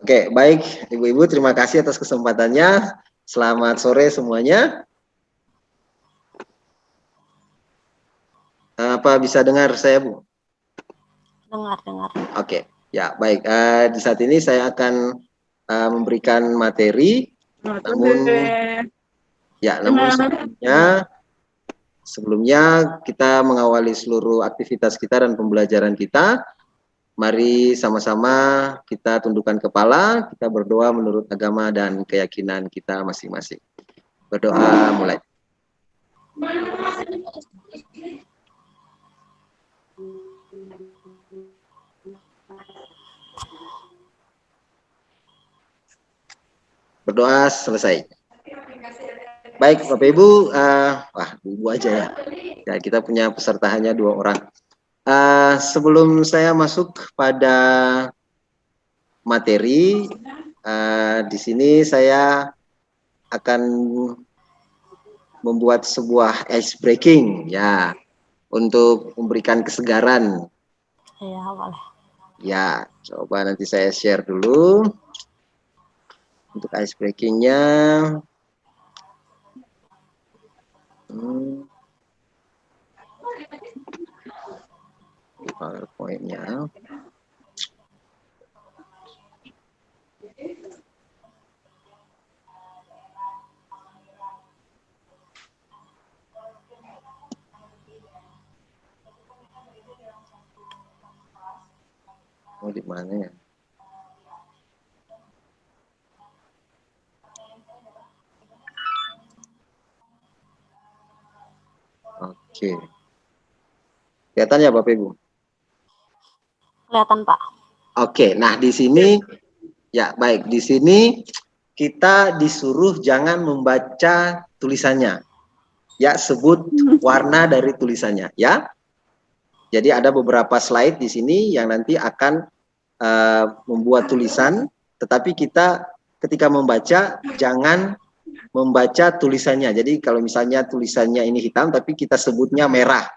Oke, baik Ibu-Ibu, terima kasih atas kesempatannya. Selamat sore semuanya. Apa bisa dengar saya, Bu? Dengar. Oke, ya baik. Di saat ini saya akan memberikan materi, namun sebelumnya kita mengawali seluruh aktivitas kita dan pembelajaran kita. Mari sama-sama kita tundukkan kepala, kita berdoa menurut agama dan keyakinan kita masing-masing. Berdoa mulai. Berdoa selesai. Baik Bapak Ibu, Ibu aja ya. Ya, kita punya peserta hanya 2 orang. Sebelum saya masuk pada materi, di sini saya akan membuat sebuah ice breaking ya untuk memberikan kesegaran. Iya, boleh. Ya, coba nanti saya share dulu untuk ice breakingnya. PowerPoint-nya. Di mana ya? Oke. Kelihatan ya Bapak Ibu? Kelihatan, Pak. Oke, nah di sini ya baik, di sini kita disuruh jangan membaca tulisannya. Ya, sebut warna dari tulisannya ya. Jadi ada beberapa slide di sini yang nanti akan membuat tulisan, tetapi kita ketika membaca jangan membaca tulisannya. Jadi kalau misalnya tulisannya ini hitam tapi kita sebutnya merah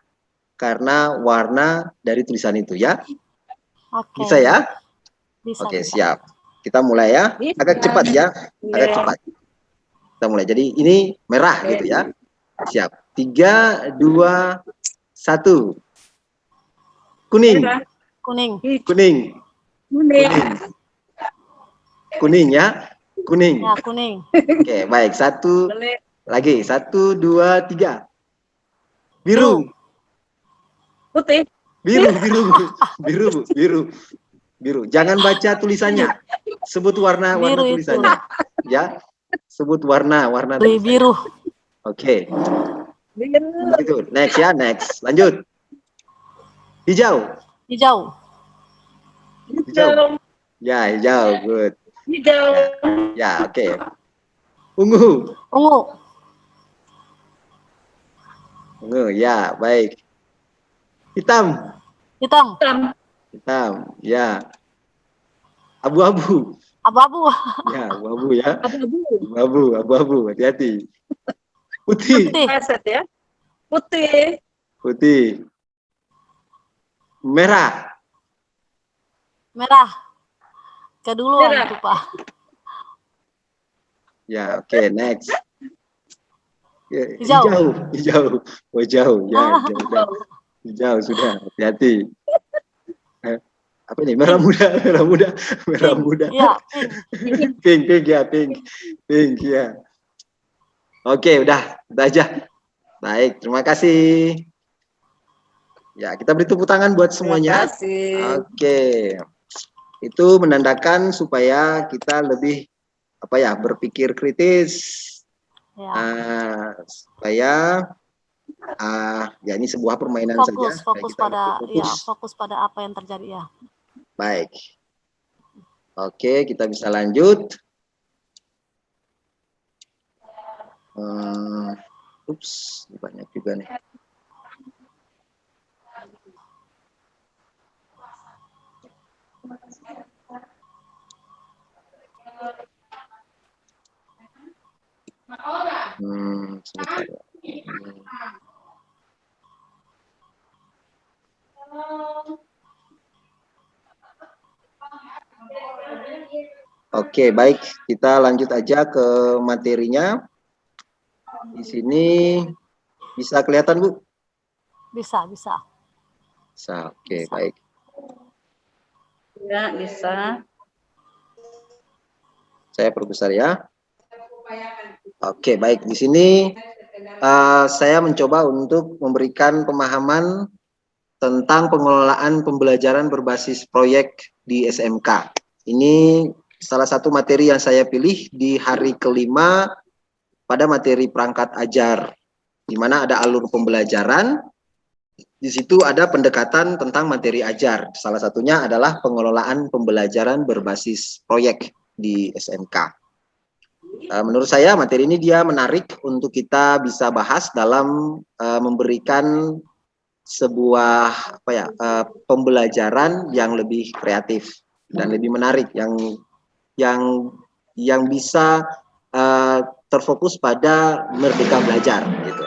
karena warna dari tulisan itu ya. Oke. Bisa ya? Bisa, Oke, bisa. siap. Kita mulai ya. Agak cepat ya. Agak cepat. Kita mulai. Jadi ini merah gitu ya. Siap. 3, 2, 1. Kuning. Kuning. Kuning. Kuning. Kuning ya. Kuning. Ya, kuning. Oke, baik. 1 lagi. 1, 2, 3. Biru. Putih. Biru. Jangan baca tulisannya. Sebut warna tulisannya. Ya. Sebut warna biru. Oke. Begitu. Next ya, next. Lanjut. Hijau. Ya, hijau. Good. Ya, oke. Ungu. Ya, baik. Hitam. Ya. Abu-abu. Ya, abu-abu ya. Abu-abu. Hati-hati. Putih. Putih. Merah. Keduluan itu, Pak. Ya, oke, next. Hijau. Oh, jauh. Ya, hijau sudah. Hati-hati. Apa ini? Merah muda. Iya, Pink ya. Oke, udah aja. Baik, terima kasih. Ya, kita beri tepuk tangan buat semuanya. Terima kasih. Oke. Itu menandakan supaya kita lebih berpikir kritis. Ya. Supaya ya ini sebuah permainan saja. Fokus pada apa yang terjadi ya. Baik. Oke, kita bisa lanjut. Banyak juga nih. Sebentar ya. Oke, baik. Kita lanjut aja ke materinya. Di sini bisa kelihatan, Bu? Bisa, bisa. Bisa. Oke, Bisa. baik. Ya, bisa. Saya perbesar ya. Oke, baik. Di sini saya mencoba untuk memberikan pemahaman tentang pengelolaan pembelajaran berbasis proyek di SMK. Ini salah satu materi yang saya pilih di hari kelima pada materi perangkat ajar, di mana ada alur pembelajaran. Di situ ada pendekatan tentang materi ajar. Salah satunya adalah pengelolaan pembelajaran berbasis proyek di SMK. Menurut saya materi ini dia menarik untuk kita bisa bahas dalam memberikan sebuah pembelajaran yang lebih kreatif dan lebih menarik, yang bisa terfokus pada merdeka belajar gitu,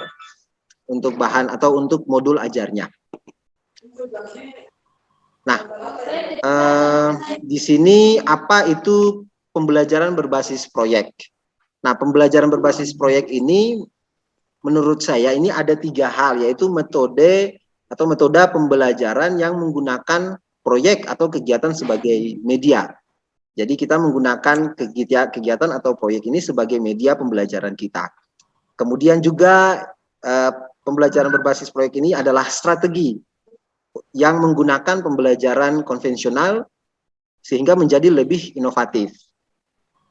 untuk bahan atau untuk modul ajarnya. Nah, di sini apa itu pembelajaran berbasis proyek? Nah, pembelajaran berbasis proyek ini menurut saya ini ada 3 hal, yaitu metode pembelajaran yang menggunakan proyek atau kegiatan sebagai media. Jadi kita menggunakan kegiatan atau proyek ini sebagai media pembelajaran kita. Kemudian juga pembelajaran berbasis proyek ini adalah strategi yang menggunakan pembelajaran konvensional sehingga menjadi lebih inovatif.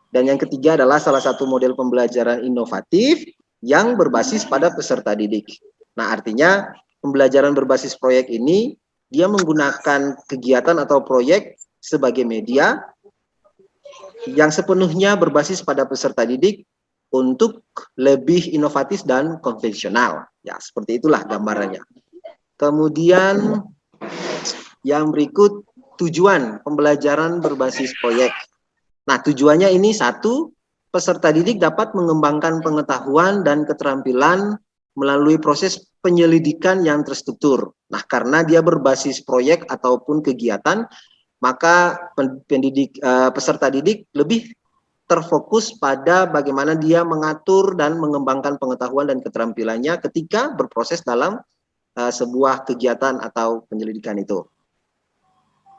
Dan yang ketiga adalah salah satu model pembelajaran inovatif yang berbasis pada peserta didik. Nah, artinya pembelajaran berbasis proyek ini dia menggunakan kegiatan atau proyek sebagai media yang sepenuhnya berbasis pada peserta didik untuk lebih inovatif dan konvensional. Ya, seperti itulah gambarannya. Kemudian yang berikut, tujuan pembelajaran berbasis proyek. Nah, tujuannya ini satu, peserta didik dapat mengembangkan pengetahuan dan keterampilan melalui proses penyelidikan yang terstruktur. Nah, karena dia berbasis proyek ataupun kegiatan, maka peserta didik lebih terfokus pada bagaimana dia mengatur dan mengembangkan pengetahuan dan keterampilannya ketika berproses dalam sebuah kegiatan atau penyelidikan itu.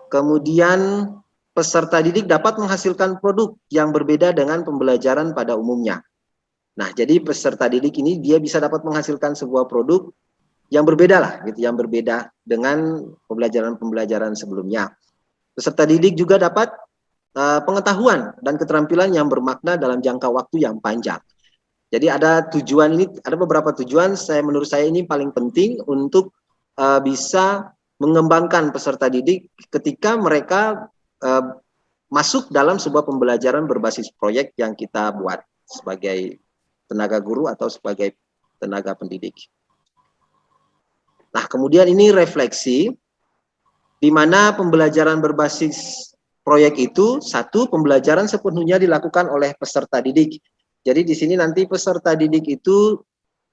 Kemudian peserta didik dapat menghasilkan produk yang berbeda dengan pembelajaran pada umumnya. Nah, jadi peserta didik ini dia bisa dapat menghasilkan sebuah produk yang berbeda lah, gitu, yang berbeda dengan pembelajaran sebelumnya. Peserta didik juga dapat pengetahuan dan keterampilan yang bermakna dalam jangka waktu yang panjang. Jadi ada tujuan ini, ada beberapa tujuan. Menurut saya ini paling penting untuk bisa mengembangkan peserta didik ketika mereka masuk dalam sebuah pembelajaran berbasis proyek yang kita buat sebagai tenaga guru atau sebagai tenaga pendidik. Nah, kemudian ini refleksi di mana pembelajaran berbasis proyek itu, satu, pembelajaran sepenuhnya dilakukan oleh peserta didik. Jadi di sini nanti peserta didik itu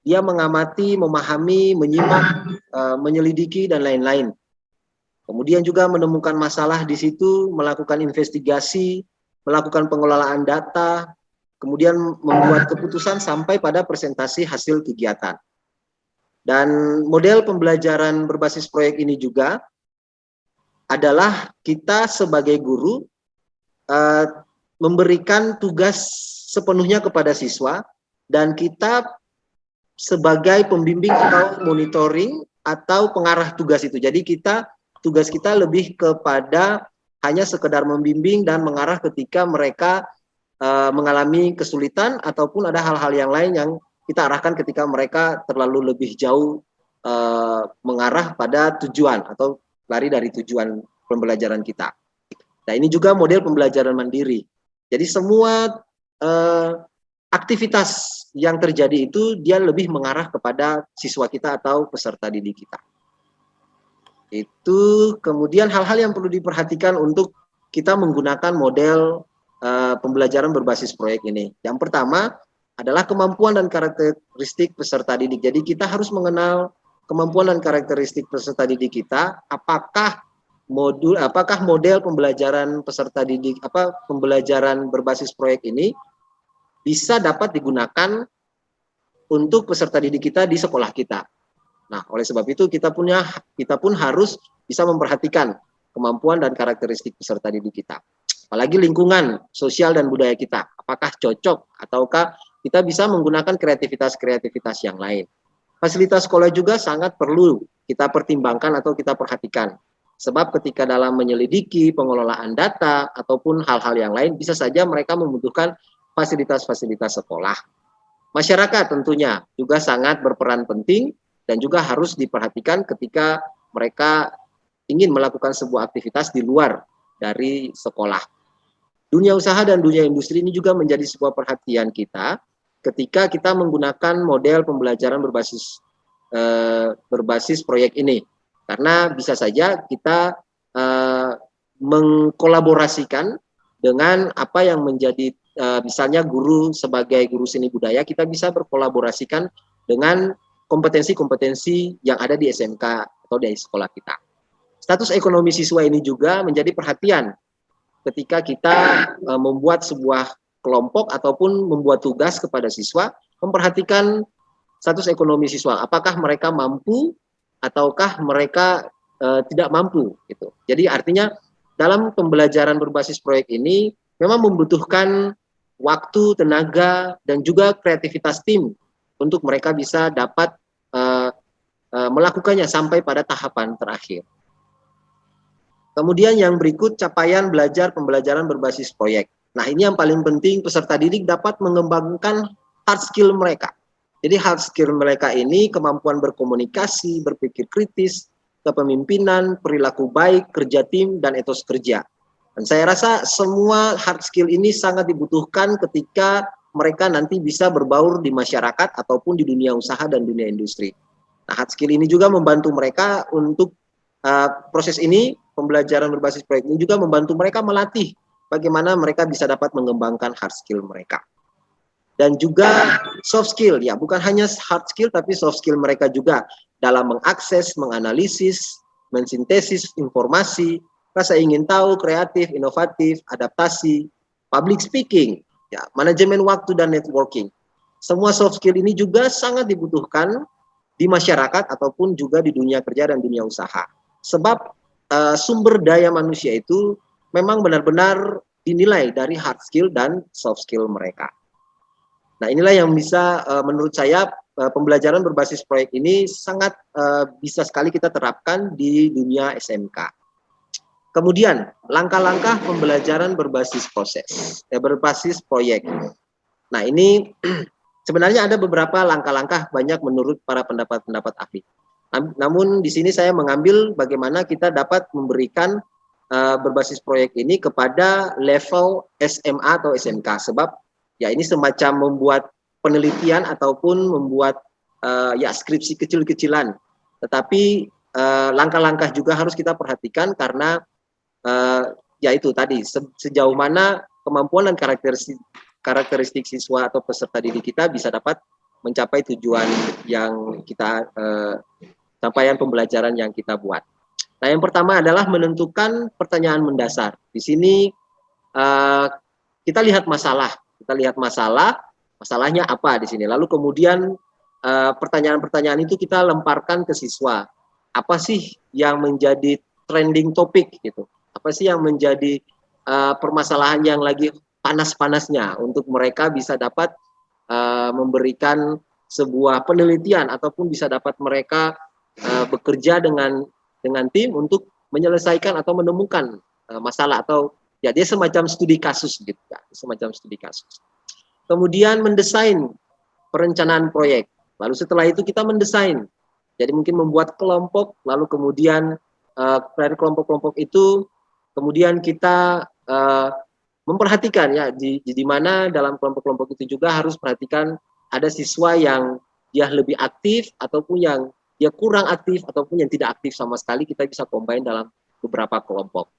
dia mengamati, memahami, menyimak, menyelidiki dan lain-lain. Kemudian juga menemukan masalah di situ, melakukan investigasi, melakukan pengelolaan data, kemudian membuat keputusan sampai pada presentasi hasil kegiatan. Dan model pembelajaran berbasis proyek ini juga adalah kita sebagai guru memberikan tugas sepenuhnya kepada siswa, dan kita sebagai pembimbing atau monitoring atau pengarah tugas itu. Jadi tugas kita lebih kepada hanya sekedar membimbing dan mengarah ketika mereka mengalami kesulitan ataupun ada hal-hal yang lain yang kita arahkan ketika mereka terlalu lebih jauh mengarah pada tujuan atau lari dari tujuan pembelajaran kita. Nah, ini juga model pembelajaran mandiri. Jadi semua aktivitas yang terjadi itu dia lebih mengarah kepada siswa kita atau peserta didik kita. Itu kemudian hal-hal yang perlu diperhatikan untuk kita menggunakan model pembelajaran berbasis proyek ini. Yang pertama adalah kemampuan dan karakteristik peserta didik. Jadi kita harus mengenal kemampuan dan karakteristik peserta didik kita, apakah model pembelajaran peserta didik pembelajaran berbasis proyek ini bisa dapat digunakan untuk peserta didik kita di sekolah kita. Nah, oleh sebab itu kita pun harus bisa memperhatikan kemampuan dan karakteristik peserta didik kita. Apalagi lingkungan sosial dan budaya kita, apakah cocok ataukah kita bisa menggunakan kreativitas yang lain. Fasilitas sekolah juga sangat perlu kita pertimbangkan atau kita perhatikan. Sebab ketika dalam menyelidiki pengelolaan data ataupun hal-hal yang lain, bisa saja mereka membutuhkan fasilitas-fasilitas sekolah. Masyarakat tentunya juga sangat berperan penting dan juga harus diperhatikan ketika mereka ingin melakukan sebuah aktivitas di luar dari sekolah. Dunia usaha dan dunia industri ini juga menjadi sebuah perhatian kita ketika kita menggunakan model pembelajaran berbasis proyek ini. Karena bisa saja kita mengkolaborasikan dengan apa yang menjadi misalnya guru sebagai guru seni budaya, kita bisa berkolaborasikan dengan kompetensi-kompetensi yang ada di SMK atau di sekolah kita. Status ekonomi siswa ini juga menjadi perhatian ketika kita membuat sebuah kelompok ataupun membuat tugas kepada siswa, memperhatikan status ekonomi siswa, apakah mereka mampu ataukah mereka tidak mampu gitu. Jadi artinya dalam pembelajaran berbasis proyek ini memang membutuhkan waktu, tenaga, dan juga kreativitas tim untuk mereka bisa dapat melakukannya sampai pada tahapan terakhir. Kemudian yang berikut, capaian belajar pembelajaran berbasis proyek. Nah, ini yang paling penting, peserta didik dapat mengembangkan hard skill mereka. Jadi hard skill mereka ini kemampuan berkomunikasi, berpikir kritis, kepemimpinan, perilaku baik, kerja tim, dan etos kerja. Dan saya rasa semua hard skill ini sangat dibutuhkan ketika mereka nanti bisa berbaur di masyarakat ataupun di dunia usaha dan dunia industri. Nah, hard skill ini juga membantu mereka untuk proses ini, pembelajaran berbasis proyek ini juga membantu mereka melatih bagaimana mereka bisa dapat mengembangkan hard skill mereka. Dan juga soft skill, ya bukan hanya hard skill tapi soft skill mereka juga dalam mengakses, menganalisis, mensintesis informasi, rasa ingin tahu, kreatif, inovatif, adaptasi, public speaking, ya, manajemen waktu dan networking. Semua soft skill ini juga sangat dibutuhkan di masyarakat ataupun juga di dunia kerja dan dunia usaha. Sebab sumber daya manusia itu memang benar-benar dinilai dari hard skill dan soft skill mereka. Nah, inilah yang bisa menurut saya pembelajaran berbasis proyek ini sangat bisa sekali kita terapkan di dunia SMK. Kemudian, langkah-langkah pembelajaran berbasis berbasis proyek. Nah, ini sebenarnya ada beberapa langkah-langkah banyak menurut para pendapat ahli. Namun di sini saya mengambil bagaimana kita dapat memberikan berbasis proyek ini kepada level SMA atau SMK, sebab ya ini semacam membuat penelitian ataupun membuat ya skripsi kecil-kecilan. Tetapi langkah-langkah juga harus kita perhatikan karena ya itu tadi sejauh mana kemampuan dan karakteristik siswa atau peserta didik kita bisa dapat mencapai tujuan yang kita capaian pembelajaran yang kita buat. Nah, yang pertama adalah menentukan pertanyaan mendasar. Di sini kita lihat masalahnya apa di sini. Lalu kemudian pertanyaan-pertanyaan itu kita lemparkan ke siswa. Apa sih yang menjadi trending topik gitu? Apa sih yang menjadi permasalahan yang lagi panas-panasnya untuk mereka bisa dapat memberikan sebuah penelitian ataupun bisa dapat mereka bekerja dengan tim untuk menyelesaikan atau menemukan masalah atau ya dia semacam studi kasus gitu ya, semacam studi kasus. Kemudian mendesain perencanaan proyek. Lalu setelah itu kita mendesain. Jadi mungkin membuat kelompok, lalu kemudian dari kelompok-kelompok itu kemudian kita memperhatikan ya di mana dalam kelompok-kelompok itu juga harus perhatikan ada siswa yang dia lebih aktif ataupun yang dia kurang aktif ataupun yang tidak aktif sama sekali, kita bisa combine dalam beberapa kelompok.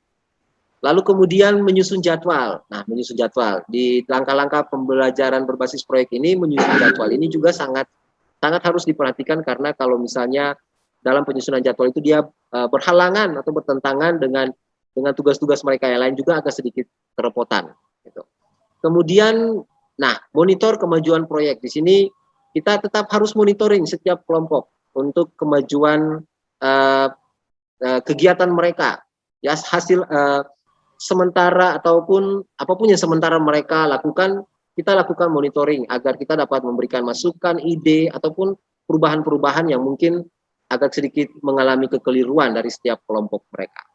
Lalu kemudian menyusun jadwal. Nah, menyusun jadwal di langkah-langkah pembelajaran berbasis proyek ini, menyusun jadwal ini juga sangat harus diperhatikan karena kalau misalnya dalam penyusunan jadwal itu dia berhalangan atau bertentangan dengan tugas-tugas mereka yang lain juga agak sedikit kerepotan. Gitu. Kemudian, nah monitor kemajuan proyek di sini kita tetap harus monitoring setiap kelompok untuk kemajuan kegiatan mereka, ya hasil sementara ataupun apapun yang sementara mereka lakukan, kita lakukan monitoring agar kita dapat memberikan masukan, ide ataupun perubahan-perubahan yang mungkin agak sedikit mengalami kekeliruan dari setiap kelompok mereka.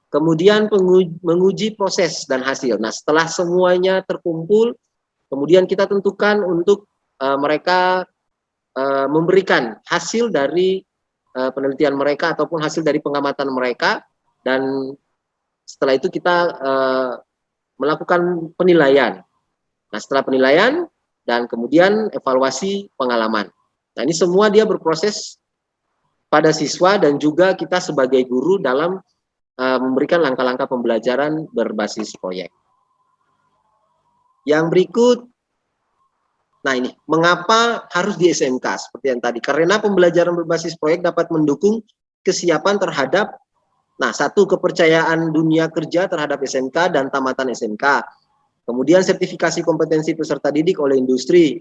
Kemudian menguji proses dan hasil. Nah, setelah semuanya terkumpul, kemudian kita tentukan untuk mereka memberikan hasil dari penelitian mereka ataupun hasil dari pengamatan mereka, dan setelah itu kita melakukan penilaian. Nah, setelah penilaian dan kemudian evaluasi pengalaman. Nah, ini semua dia berproses pada siswa dan juga kita sebagai guru dalam memberikan langkah-langkah pembelajaran berbasis proyek. Yang berikut, nah ini, mengapa harus di SMK seperti yang tadi? Karena pembelajaran berbasis proyek dapat mendukung kesiapan terhadap, nah satu, kepercayaan dunia kerja terhadap SMK dan tamatan SMK. Kemudian sertifikasi kompetensi peserta didik oleh industri,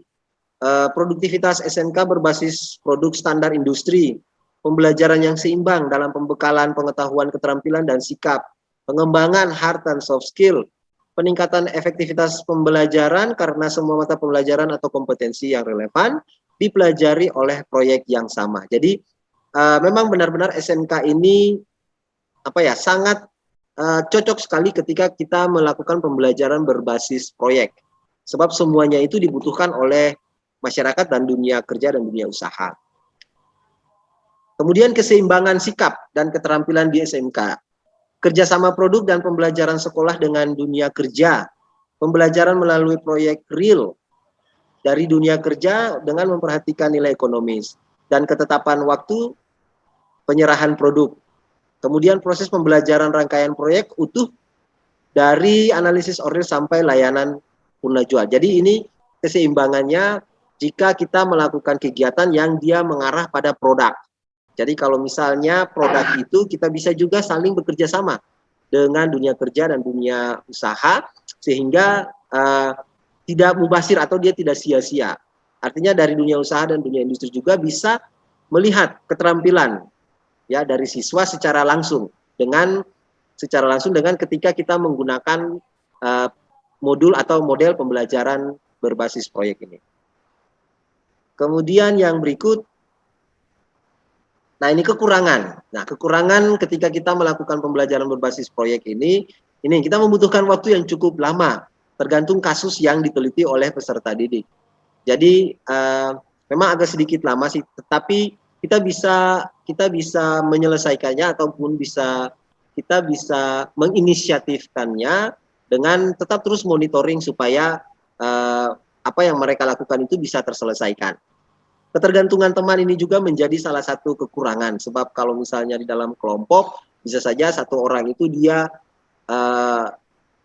produktivitas SMK berbasis produk standar industri, pembelajaran yang seimbang dalam pembekalan pengetahuan, keterampilan, dan sikap, pengembangan hard dan soft skill, peningkatan efektivitas pembelajaran karena semua mata pembelajaran atau kompetensi yang relevan dipelajari oleh proyek yang sama. Jadi memang benar-benar SMK ini sangat cocok sekali ketika kita melakukan pembelajaran berbasis proyek. Sebab semuanya itu dibutuhkan oleh masyarakat dan dunia kerja dan dunia usaha. Kemudian keseimbangan sikap dan keterampilan di SMK. Kerjasama produk dan pembelajaran sekolah dengan dunia kerja. Pembelajaran melalui proyek real dari dunia kerja dengan memperhatikan nilai ekonomis. Dan ketetapan waktu penyerahan produk. Kemudian proses pembelajaran rangkaian proyek utuh dari analisis order sampai layanan punah jual. Jadi ini keseimbangannya jika kita melakukan kegiatan yang dia mengarah pada produk. Jadi kalau misalnya produk itu kita bisa juga saling bekerja sama dengan dunia kerja dan dunia usaha sehingga tidak mubasir atau dia tidak sia-sia. Artinya dari dunia usaha dan dunia industri juga bisa melihat keterampilan ya dari siswa secara langsung dengan ketika kita menggunakan modul atau model pembelajaran berbasis proyek ini. Kemudian yang berikut, nah ini kekurangan. Nah kekurangan ketika kita melakukan pembelajaran berbasis proyek ini kita membutuhkan waktu yang cukup lama, tergantung kasus yang diteliti oleh peserta didik. Jadi memang agak sedikit lama sih, tetapi kita bisa menyelesaikannya ataupun kita bisa menginisiatifkannya dengan tetap terus monitoring supaya apa yang mereka lakukan itu bisa terselesaikan. Ketergantungan teman ini juga menjadi salah satu kekurangan, sebab kalau misalnya di dalam kelompok bisa saja satu orang itu dia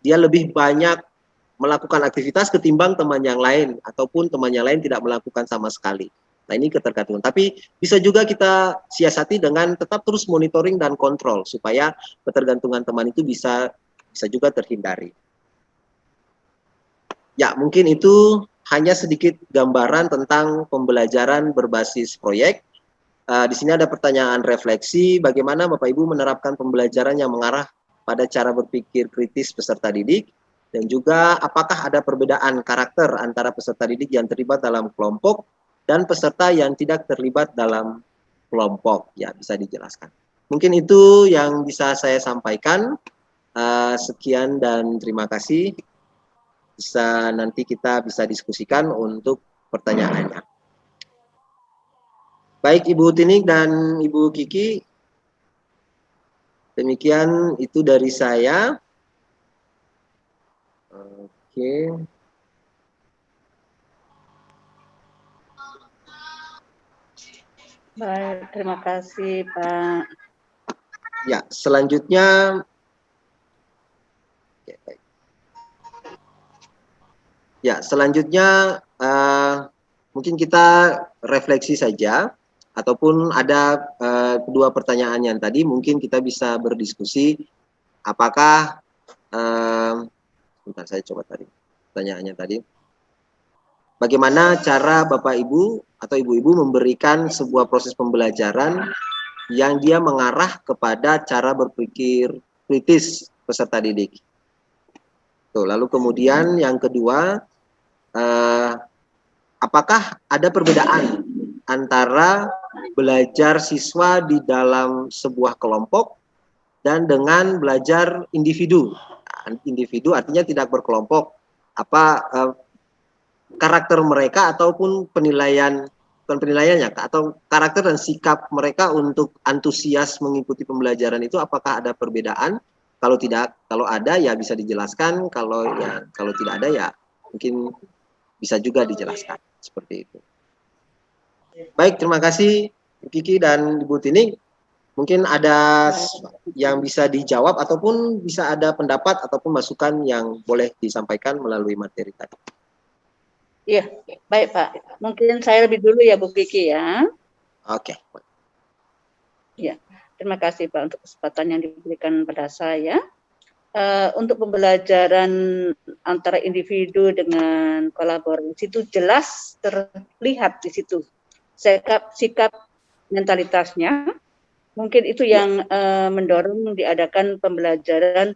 lebih banyak melakukan aktivitas ketimbang teman yang lain ataupun teman yang lain tidak melakukan sama sekali. Nah ini ketergantungan. Tapi bisa juga kita siasati dengan tetap terus monitoring dan kontrol supaya ketergantungan teman itu bisa juga terhindari. Ya mungkin itu hanya sedikit gambaran tentang pembelajaran berbasis proyek. Di sini ada pertanyaan refleksi, bagaimana Bapak Ibu menerapkan pembelajaran yang mengarah pada cara berpikir kritis peserta didik, dan juga apakah ada perbedaan karakter antara peserta didik yang terlibat dalam kelompok dan peserta yang tidak terlibat dalam kelompok. Ya, bisa dijelaskan. Mungkin itu yang bisa saya sampaikan. Sekian dan terima kasih. Nanti kita bisa diskusikan untuk pertanyaannya. Baik Ibu Tinik dan Ibu Kiki, demikian itu dari saya. Oke. Baik, terima kasih Pak. Ya, selanjutnya mungkin kita refleksi saja. ataupun ada kedua pertanyaan yang tadi, mungkin kita bisa berdiskusi apakah bentar, saya coba tadi pertanyaannya tadi. Bagaimana cara Bapak Ibu atau Ibu-ibu memberikan sebuah proses pembelajaran yang dia mengarah kepada cara berpikir kritis peserta didik. Tuh, lalu kemudian yang kedua, apakah ada perbedaan antara belajar siswa di dalam sebuah kelompok dan dengan belajar individu? Individu artinya tidak berkelompok. Apa karakter mereka ataupun penilaian, bukan penilaiannya, atau karakter dan sikap mereka untuk antusias mengikuti pembelajaran itu, apakah ada perbedaan? Kalau tidak, kalau ada ya bisa dijelaskan, kalau tidak ada ya mungkin bisa juga dijelaskan seperti itu. Baik, terima kasih Bu Kiki dan Ibu Tini. Mungkin ada yang bisa dijawab ataupun bisa ada pendapat ataupun masukan yang boleh disampaikan melalui materi tadi. Iya, baik Pak. Mungkin saya lebih dulu ya Bu Kiki ya. Oke. Ya, terima kasih Pak untuk kesempatan yang diberikan pada saya. Untuk pembelajaran antara individu dengan kolaborasi itu jelas terlihat di situ sikap mentalitasnya. Mungkin itu yang mendorong diadakan pembelajaran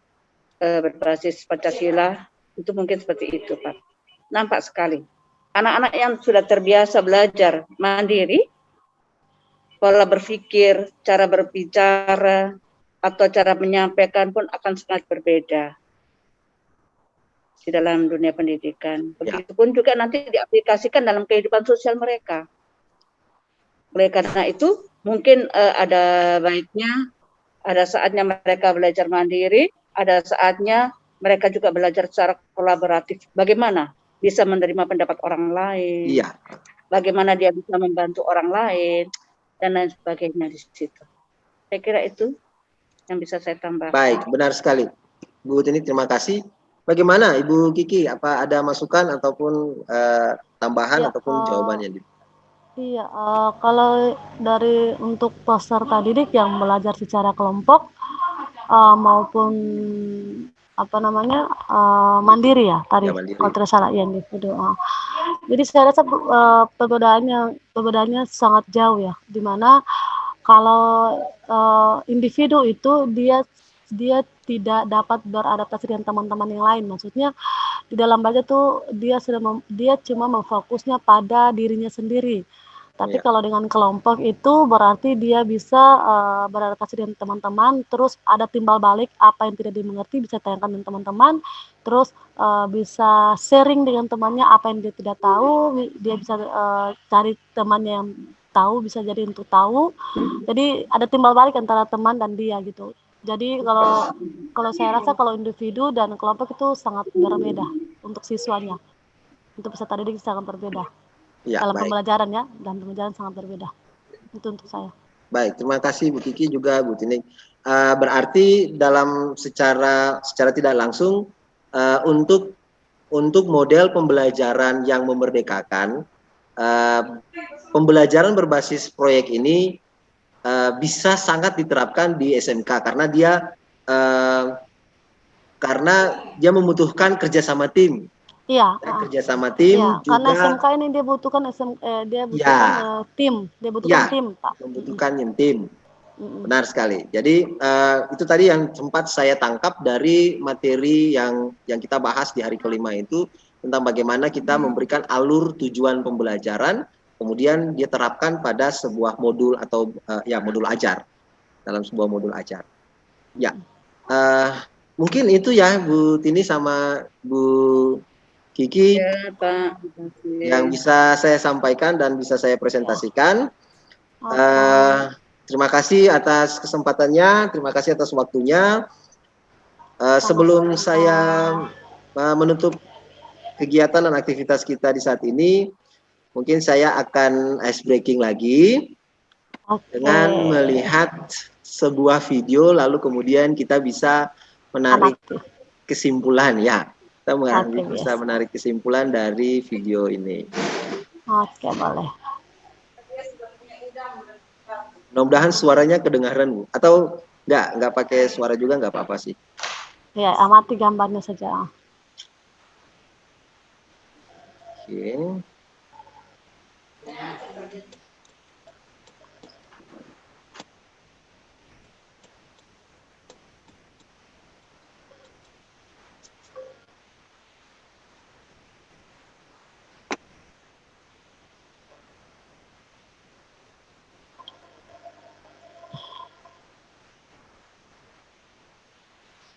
berbasis Pancasila, itu mungkin seperti itu Pak. Nampak sekali. Anak-anak yang sudah terbiasa belajar mandiri, pola berpikir, cara berbicara, atau cara menyampaikan pun akan sangat berbeda di dalam dunia pendidikan. Begitupun juga nanti diaplikasikan dalam kehidupan sosial mereka. Oleh karena itu, mungkin ada baiknya, ada saatnya mereka belajar mandiri, ada saatnya mereka juga belajar secara kolaboratif. Bagaimana bisa menerima pendapat orang lain, bagaimana dia bisa membantu orang lain, dan lain sebagainya di situ. Saya kira itu yang bisa saya tambahkan. Baik, benar sekali. Bu Tini, terima kasih. Bagaimana Ibu Kiki? Apa ada masukan ataupun tambahan ataupun jawabannya? Iya, kalau dari untuk peserta didik yang belajar secara kelompok maupun mandiri ya tadi, kalau tidak salah ya individu. Jadi saya rasa perbedaannya sangat jauh ya, dimana kalau individu itu dia tidak dapat beradaptasi dengan teman-teman yang lain. Maksudnya di dalam belajar tuh dia cuma memfokusnya pada dirinya sendiri. Tapi kalau dengan kelompok itu berarti dia bisa beradaptasi dengan teman-teman, terus ada timbal balik apa yang tidak dimengerti bisa tanyakan dengan teman-teman, terus bisa sharing dengan temannya apa yang dia tidak tahu, dia bisa cari teman yang tahu, bisa jadi untuk tahu. Jadi ada timbal balik antara teman dan dia gitu. Jadi kalau saya rasa kalau individu dan kelompok itu sangat berbeda untuk siswanya, untuk peserta didik sangat berbeda. Dalam pembelajaran ya, dan pembelajaran sangat berbeda. Itu untuk saya. Baik, terima kasih Bu Kiki juga Bu Tini. Berarti dalam secara tidak langsung untuk model pembelajaran yang memerdekakan, pembelajaran berbasis proyek ini bisa sangat diterapkan di SMK karena dia membutuhkan kerjasama tim. Iya, kerjasama tim juga. Karena SMK ini dia butuhkan tim, dia butuhkan tim, Pak. Membutuhkan tim. Benar sekali. Jadi itu tadi yang sempat saya tangkap dari materi yang kita bahas di hari kelima itu, tentang bagaimana kita memberikan alur tujuan pembelajaran, kemudian dia terapkan pada sebuah modul atau modul ajar, dalam sebuah modul ajar. Ya, mungkin itu ya Bu Tini sama Bu Kiki Pak. yang bisa saya sampaikan dan bisa saya presentasikan. Terima kasih atas kesempatannya, terima kasih atas waktunya. Sebelum saya menutup kegiatan dan aktivitas kita di saat ini, mungkin saya akan ice breaking lagi dengan melihat sebuah video, lalu kemudian kita bisa menarik kesimpulan ya. Kita bisa menarik kesimpulan dari video ini. Oke, boleh. Mudah-mudahan suaranya kedengaran, Bu. Atau nggak pakai suara juga nggak apa-apa sih. Ya, amati gambarnya saja. Oke.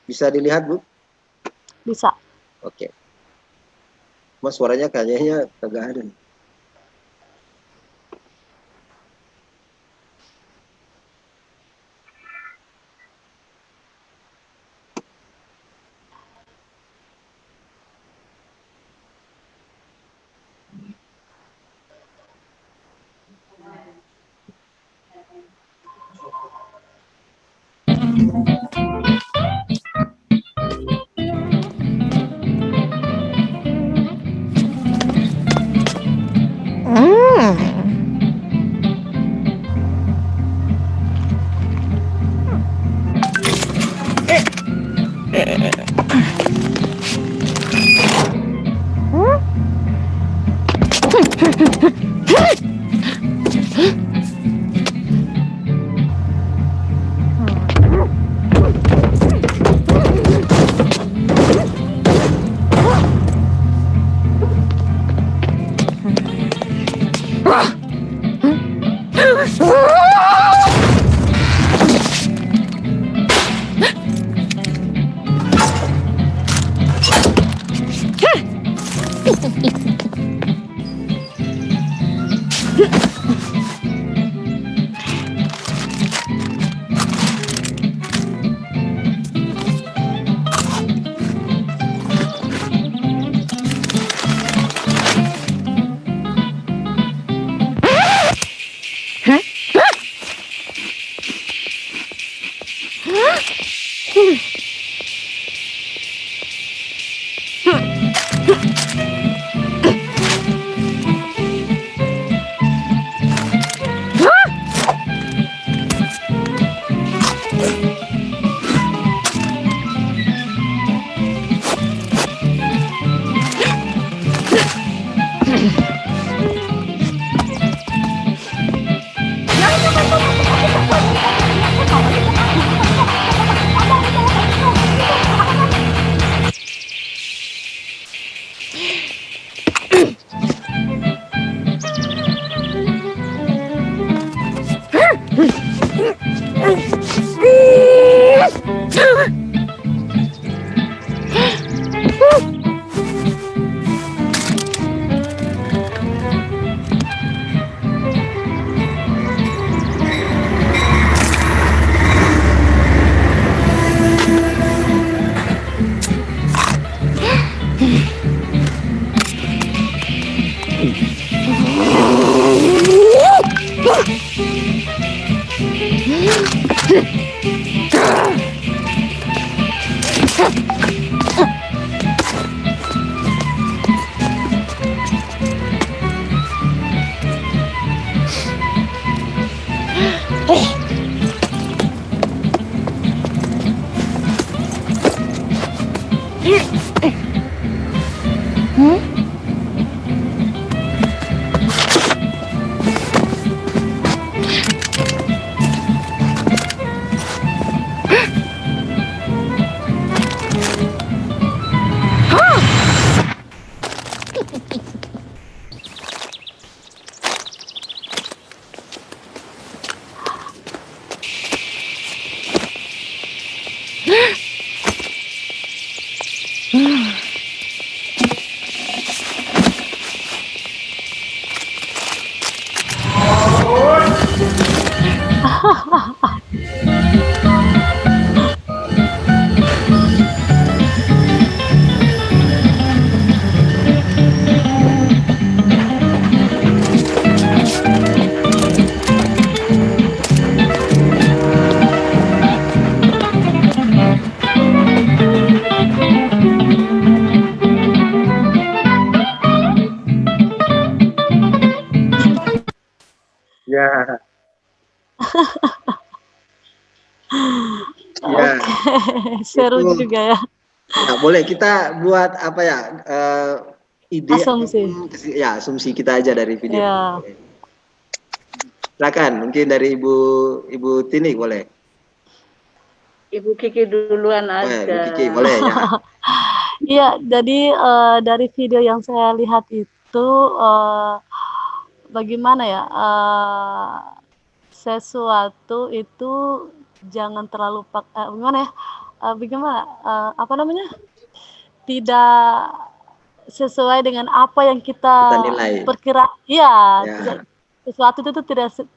Bisa dilihat, Bu? Bisa. Oke. Mas suaranya kayaknya kagak ada nih. Ya, Oke, seru itu juga ya. ya, boleh kita buat apa ya, ide Asumsi. ataupun ya asumsi kita aja dari video ini. Ya. Silakan, mungkin dari Ibu Tini boleh. Ibu Kiki duluan Ibu aja. Kiki boleh ya. Iya, jadi dari video yang saya lihat itu bagaimana ya, sesuatu itu jangan terlalu gimana ya, bagaimana, apa namanya, tidak sesuai dengan apa yang Kita kita nilai. iya, Ya. sesuatu itu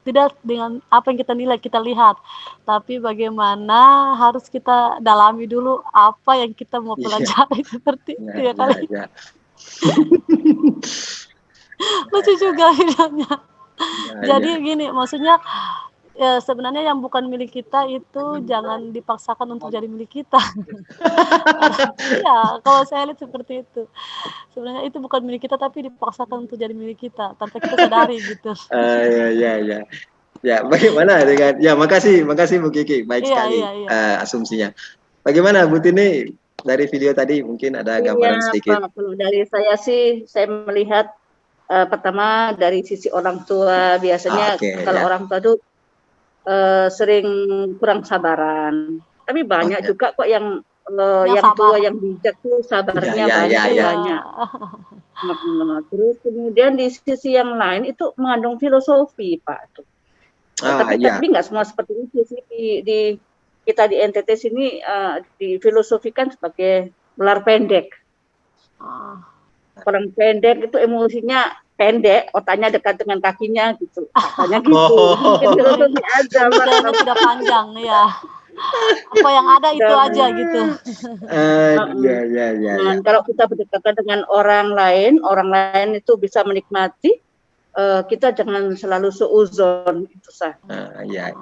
tidak dengan apa yang kita nilai, kita lihat, tapi bagaimana harus kita dalami dulu apa yang kita mau Iya. pelajari, seperti itu ya kali. Ya. Lucu juga videonya. Ya, Jadi ya. gini, maksudnya ya sebenarnya yang bukan milik kita itu jangan dipaksakan untuk jadi milik kita. Iya, kalau saya lihat seperti itu. Sebenarnya itu bukan milik kita tapi dipaksakan untuk jadi milik kita tanpa kita sadari gitu. Ya. Ya, bagaimana dengan ya makasih Bu Kiki, baik Iya, sekali iya. asumsinya. Bagaimana Bu Tini dari video tadi mungkin ada gambaran Iya, sedikit. Pak. Kalau dari saya sih, saya melihat pertama dari sisi orang tua, biasanya Oke, kalau ya. orang tua tuh sering kurang sabaran. Tapi banyak Oke. juga kok yang Yang tua, sabar. yang bijak tuh sabarnya Ya. banyak. Nah, terus kemudian di sisi yang lain itu mengandung filosofi, Pak. Tapi Ya. nggak semua seperti itu sih kita di NTT sini difilosofikan sebagai ular pendek. Orang pendek itu emosinya pendek, otaknya dekat dengan kakinya gitu. Katanya gitu. Mungkin filosofi aja, Pemikirannya tidak panjang ya. Apa yang ada itu aja gitu. Ya. Dan kalau kita berdekatan dengan orang lain itu bisa menikmati. Kita jangan selalu seuzon, itu sah. Ya.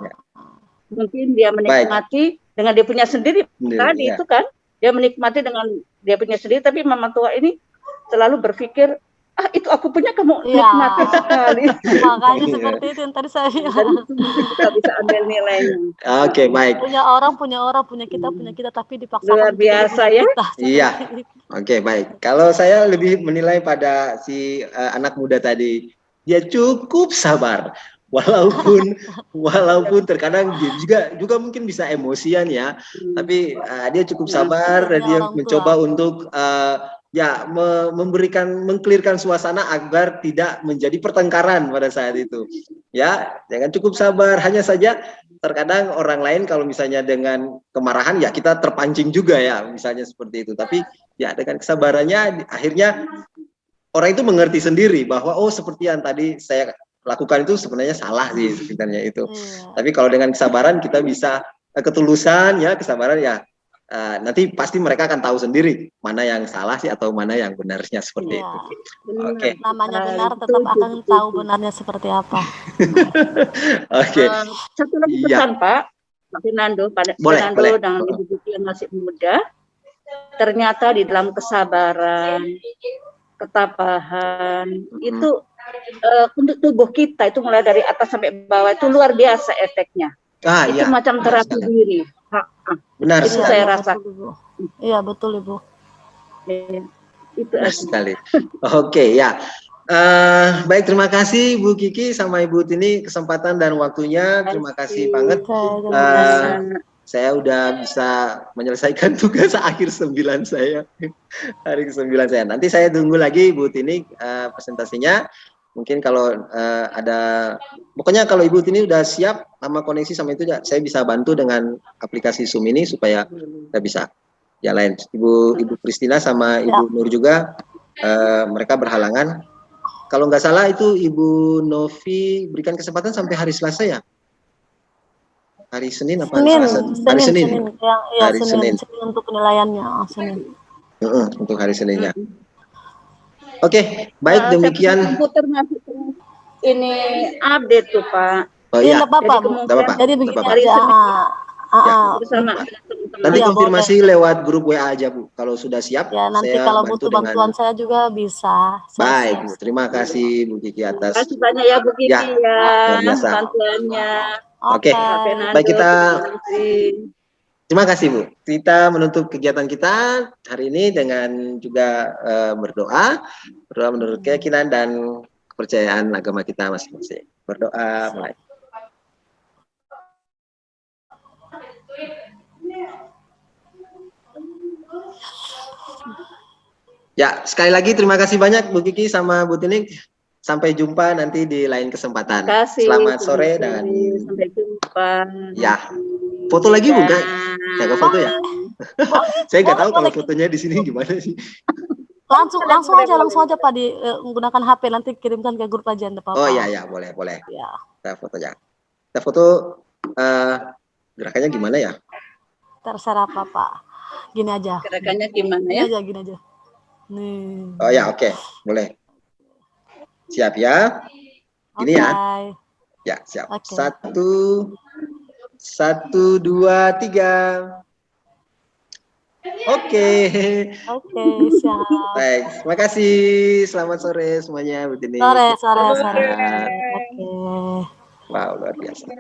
Mungkin dia menikmati dengan dia punya sendiri tadi ya. itu kan, dia menikmati dengan dia punya sendiri, tapi mama tua ini selalu berpikir, itu aku punya, kamu nikmati sekali. Makanya seperti itu yang tadi saya bilang. Kita bisa ambil nilainya. Oke, baik. Punya orang, punya kita, tapi dipaksakan. Luar biasa ya. Iya. Oke, baik. Kalau saya lebih menilai pada si anak muda tadi, dia cukup sabar. Walaupun terkadang dia juga mungkin bisa emosian ya, tapi dia cukup sabar dan dia mencoba untuk mengklirkan suasana agar tidak menjadi pertengkaran pada saat itu. Ya, jangan cukup sabar. Hanya saja terkadang orang lain kalau misalnya dengan kemarahan ya kita terpancing juga ya, misalnya seperti itu. Tapi ya dengan kesabarannya akhirnya orang itu mengerti sendiri bahwa seperti yang tadi saya lakukan itu sebenarnya salah sih sebenarnya itu. Tapi kalau dengan kesabaran kita bisa ketulusan ya, kesabaran ya nanti pasti mereka akan tahu sendiri mana yang salah sih atau mana yang benarnya seperti itu. Oke. Namanya benar tetap akan tahu benarnya seperti apa. Oke. Satu lagi pesan Pak Fernando, boleh. dengan Ibu Kiki yang masih muda, ternyata di dalam kesabaran, ketabahan itu untuk tubuh kita itu mulai dari atas sampai bawah itu luar biasa efeknya. Itu macam terapi diri. Benar itu saya rasa. Iya betul Ibu. Itu sekali. Oke ya. Baik, terima kasih Bu Kiki sama Ibu Tini kesempatan dan waktunya. Terima kasih banget. Saya udah bisa menyelesaikan tugas akhir 9 saya. Hari ke-9 saya. Nanti saya tunggu lagi Bu Tini presentasinya. Mungkin kalau pokoknya kalau Ibu Tini udah siap sama koneksi sama itu, saya bisa bantu dengan aplikasi Zoom ini supaya kita bisa jalan. Ibu Kristina sama Ibu Nur juga, mereka berhalangan. Kalau nggak salah itu Ibu Novi berikan kesempatan sampai hari Selasa ya? Hari Senin apa hari Selasa? Hari Senin. Hari Senin untuk penilaiannya. Senin. Untuk hari Seninnya. Oke, baik demikian. Komputer masih ini update tuh Pak. Iya, apa-apa. Jadi begini aja. Bersama teman-teman. Nanti Iya, konfirmasi lewat grup WA aja Bu. Kalau sudah siap, Ya, nanti saya kalau bantu butuh bantuan saya juga bisa. Saya Baik siap. Bu. Terima kasih Bu Kiki Terima atas. kasih banyak ya Bu Kiki ya, luar biasa. bantuannya. Oke. Pak Fernando, Baik, kita terima kasih. terima kasih Bu. Kita menutup kegiatan kita hari ini dengan juga berdoa menurut keyakinan dan kepercayaan agama kita masing-masing. Berdoa mulai. Ya, sekali lagi terima kasih banyak Bu Kiki sama Bu Tinik. Sampai jumpa nanti di lain kesempatan. Terima kasih. Selamat sore dan sampai jumpa. ya, foto lagi Bu enggak? Jaga foto ya. Boleh, Saya nggak tahu kalau boleh. fotonya di sini gimana sih. Langsung aja Pak menggunakan HP, nanti kirimkan ke grup aja, enggak apa-apa. Oh iya boleh. Ya. Kita fotonya. Kita foto gerakannya gimana ya? Terserah Pak. Gini aja. Gerakannya gimana ya? Gini aja. Nih. Oh ya, oke. Boleh. Siap ya? Gini ya. Ya, siap. Oke. 1, 2, 3. Oke, siap. baik. Terima kasih. Selamat sore semuanya, Bu Tini. Sore. Oke. Wow, luar biasa.